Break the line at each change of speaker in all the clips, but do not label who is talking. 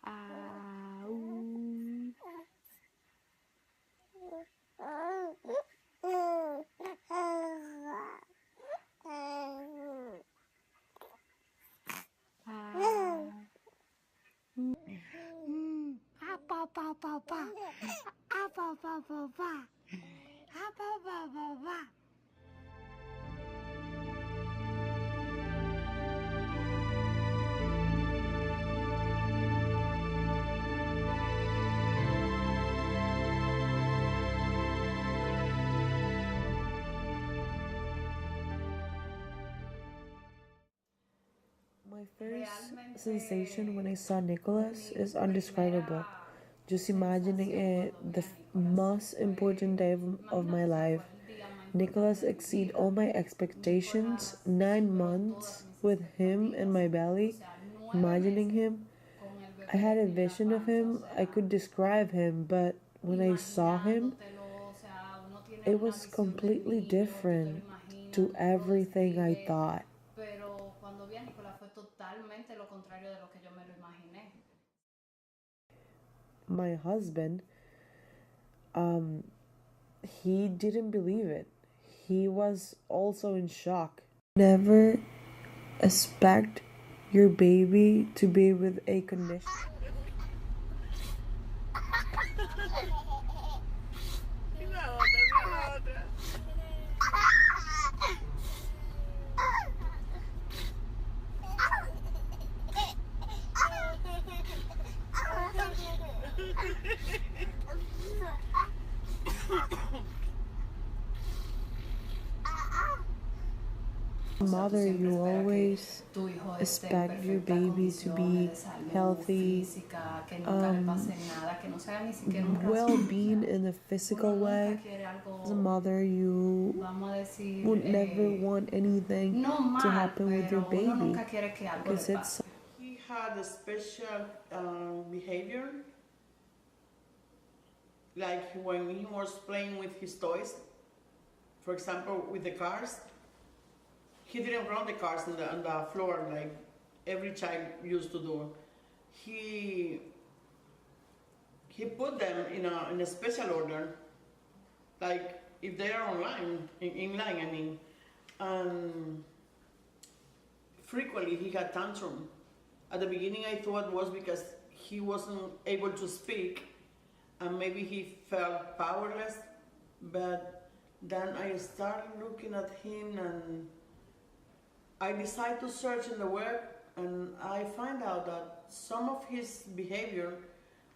Au. Ah. Pa pa pa pa. Ah pa pa pa pa. Ah pa pa pa pa.
My first sensation when I saw Nicholas is undescribable. Just imagining it the most important day of my life. Nicholas exceeded all my expectations. 9 months with him in my belly, imagining him. I had a vision of him. I could describe him, but when I saw him, it was completely different to everything I thought.
Pero cuando vi a Nicolás fue totalmente lo contrario de lo que yo me lo imaginé.
My husband, he didn't believe it. He was also in shock. Never expect your baby to be with a condition. Mother, you always expect your baby to be healthy, well-being in a physical way. As a mother, you would never want anything to happen with your baby because it's.
He had a special behavior, like when he was playing with his toys, for example, with the cars. He didn't run the cars on the floor like every child used to do. He put them in a special order, like if they are online, in line, I mean. And frequently he had tantrum. At the beginning I thought it was because he wasn't able to speak and maybe he felt powerless, but then I started looking at him and I decided to search in the web, and I find out that some of his behavior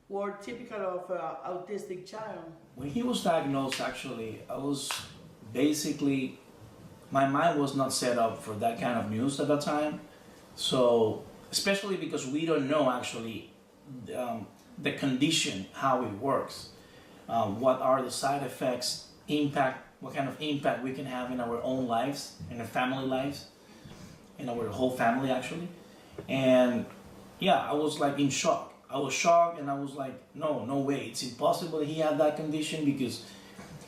were typical of an autistic child.
When he was diagnosed, actually, my mind was not set up for that kind of news at that time. So, especially because we don't know actually the condition, how it works, what are the side effects, what kind of impact we can have in our own lives, in our family lives, in our whole family actually. And yeah, I was like in shock. I was shocked and I was like, no way, it's impossible he had that condition, because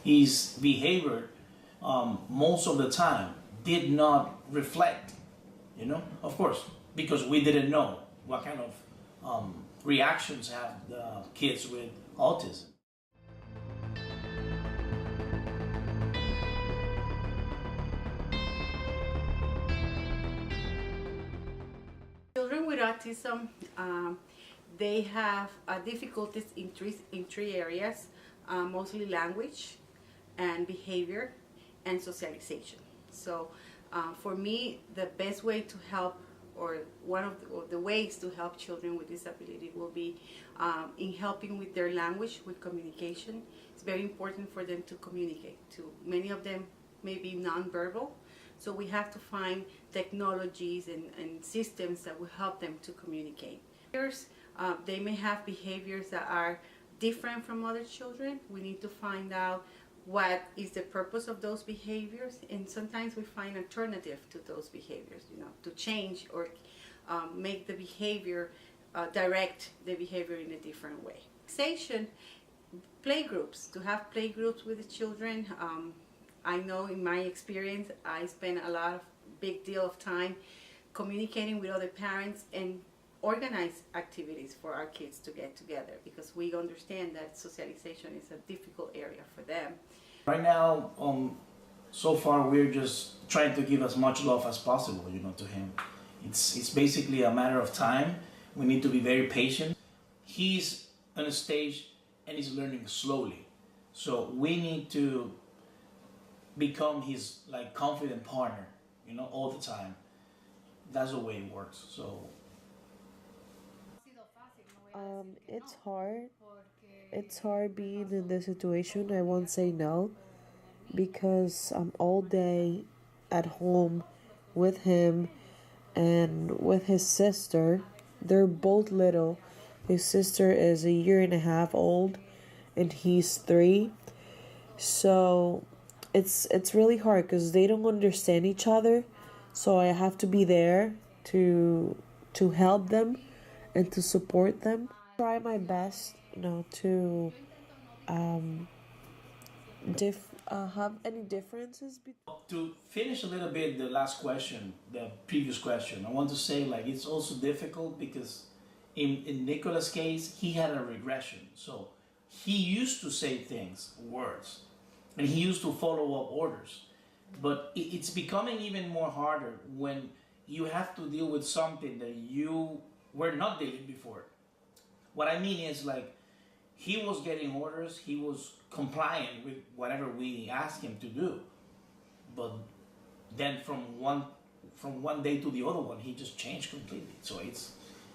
his behavior most of the time did not reflect, of course, because we didn't know what kind of reactions have the kids with autism.
Children with autism, they have difficulties in three areas, mostly language and behavior and socialization. So for me, the best way to help, or one of the ways to help children with disability will be in helping with their language, with communication. It's very important for them to communicate. Many of them may be nonverbal, so we have to find technologies and systems that will help them to communicate. They may have behaviors that are different from other children. We need to find out what is the purpose of those behaviors, and sometimes we find alternative to those behaviors, to change or make the behavior, direct the behavior in a different way. Play groups, to have play groups with the children. I know in my experience, I spend big deal of time communicating with other parents and organize activities for our kids to get together, because we understand that socialization is a difficult area for them.
Right now, so far we're just trying to give as much love as possible, to him. It's basically a matter of time. We need to be very patient. He's on a stage and he's learning slowly, so we need to become his confident partner, all the time. That's the way it works. So
it's hard. It's hard being in this situation. I won't say no, because I'm all day at home with him and with his sister. They're both little. His sister is 1.5 years old and he's 3. So it's really hard because they don't understand each other. So I have to be there to help them and to support them. Try my best, to have any differences between.
to finish a little bit the last question, the previous question, I want to say it's also difficult because in Nicholas' case, he had a regression. So he used to say things, words, and he used to follow up orders. But it's becoming even more harder when you have to deal with something that you were not dealing before. What I mean is he was getting orders, he was compliant with whatever we asked him to do. But then from one day to the other one, he just changed completely. So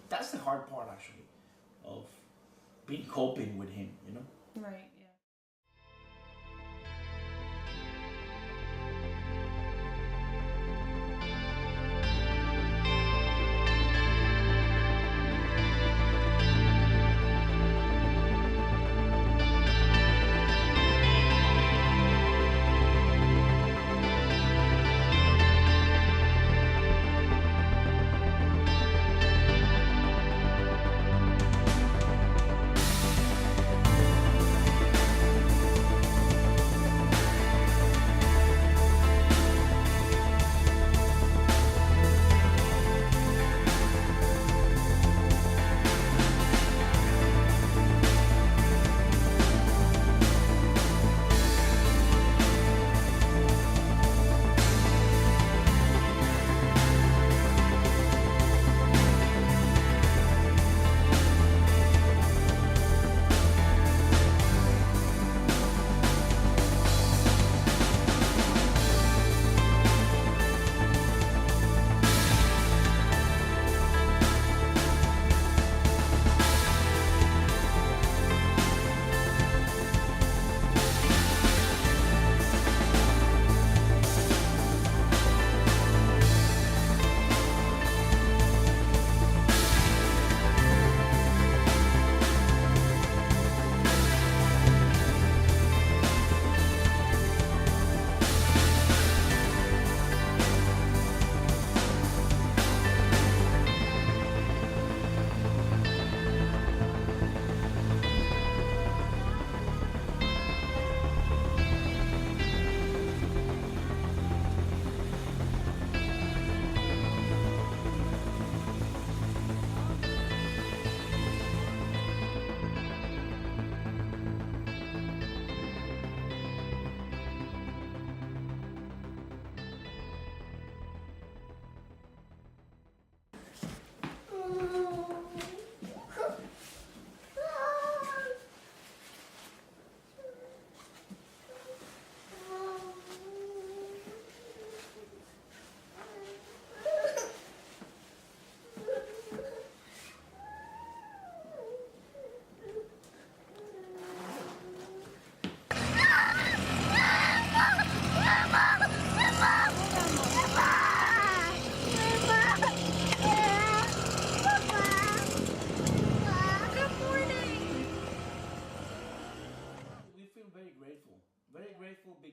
that's the hard part actually of being coping with him,
Right.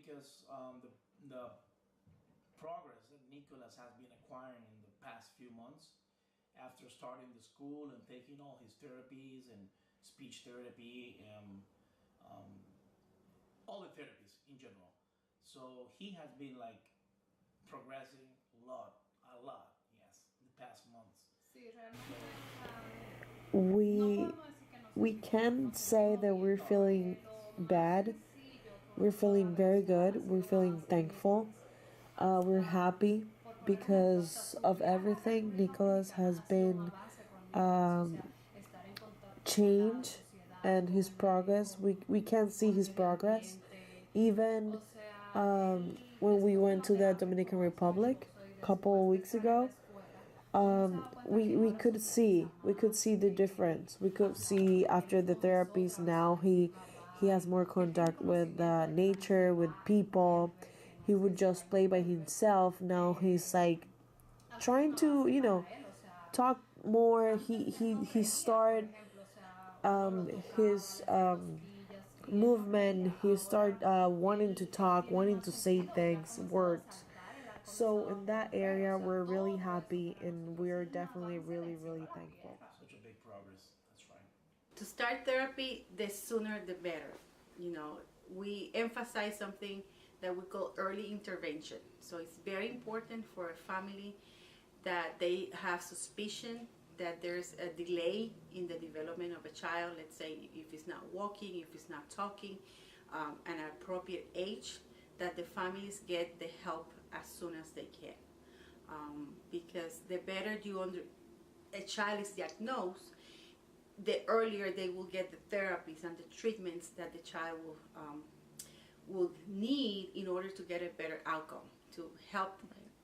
because the progress that Nicholas has been acquiring in the past few months after starting the school and taking all his therapies and speech therapy and all the therapies in general. So he has been progressing a lot, yes, the past months.
Sí, realmente está
we can say that we're feeling bad. We're feeling very good. We're feeling thankful. We're happy because of everything. Nicholas has been change and his progress. We can see his progress. Even when we went to the Dominican Republic a couple of weeks ago, we could see the difference. We could see after the therapies now he has more contact with nature, with people. He would just play by himself. Now he's like trying to talk more. He started his movement. He started wanting to talk, wanting to say things, words. So in that area, we're really happy, and we're definitely really, really thankful.
Such a big progress. That's right.
To start therapy, the sooner the better. You know, we emphasize something that we call early intervention. So it's very important for a family that they have suspicion that there's a delay in the development of a child. Let's say if it's not walking, if it's not talking, an appropriate age, that the families get the help as soon as they can. Because the better a child is diagnosed, the earlier they will get the therapies and the treatments that the child will need in order to get a better outcome, to help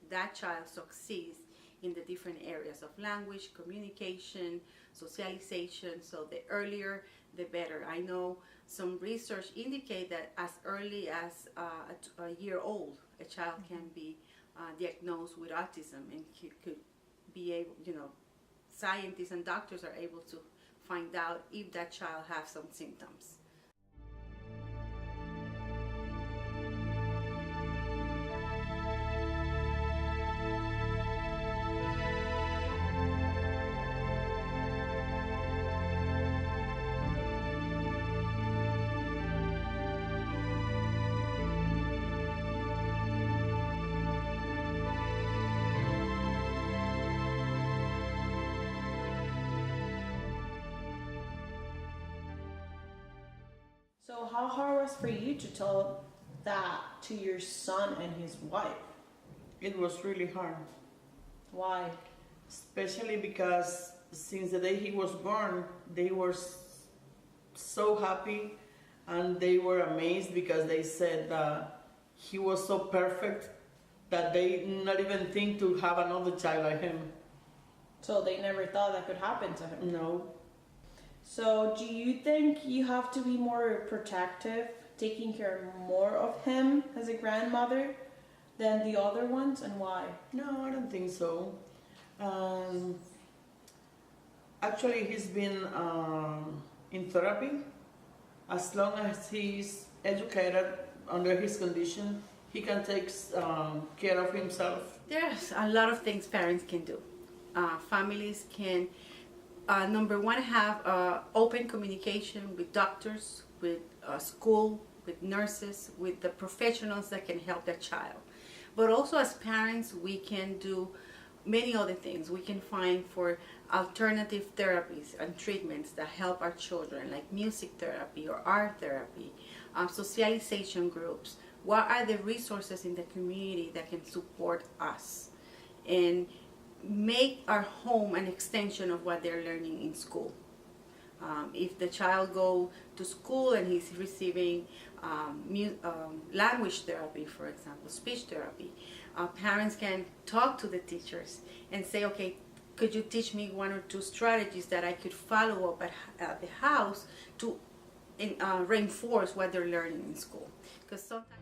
that child succeed in the different areas of language, communication, socialization. So the earlier, the better. I know some research indicate that as early as a year old, a child can be diagnosed with autism, and could be able, scientists and doctors are able to find out if that child has some symptoms.
So how hard was for you to tell that to your son and his wife?
It was really hard,
Why?
especially because since the day he was born, they were so happy and they were amazed because they said that he was so perfect that they not even think to have another child like him.
So they never thought that could happen to him.
No.
So do you think you have to be more protective, taking care more of him as a grandmother than the other ones, and why?
No, I don't think so. Actually, he's been in therapy. As long as he's educated under his condition, he can take care of himself.
There's a lot of things parents can do. Families can, number one, have open communication with doctors, with school, with nurses, with the professionals that can help their child. But also as parents, we can do many other things. We can find for alternative therapies and treatments that help our children, like music therapy or art therapy, socialization groups. What are the resources in the community that can support us and make our home an extension of what they're learning in school? If the child go to school and he's receiving language therapy, for example, speech therapy, parents can talk to the teachers and say, okay, could you teach me one or two strategies that I could follow up at the house to reinforce what they're learning in school? Because sometimes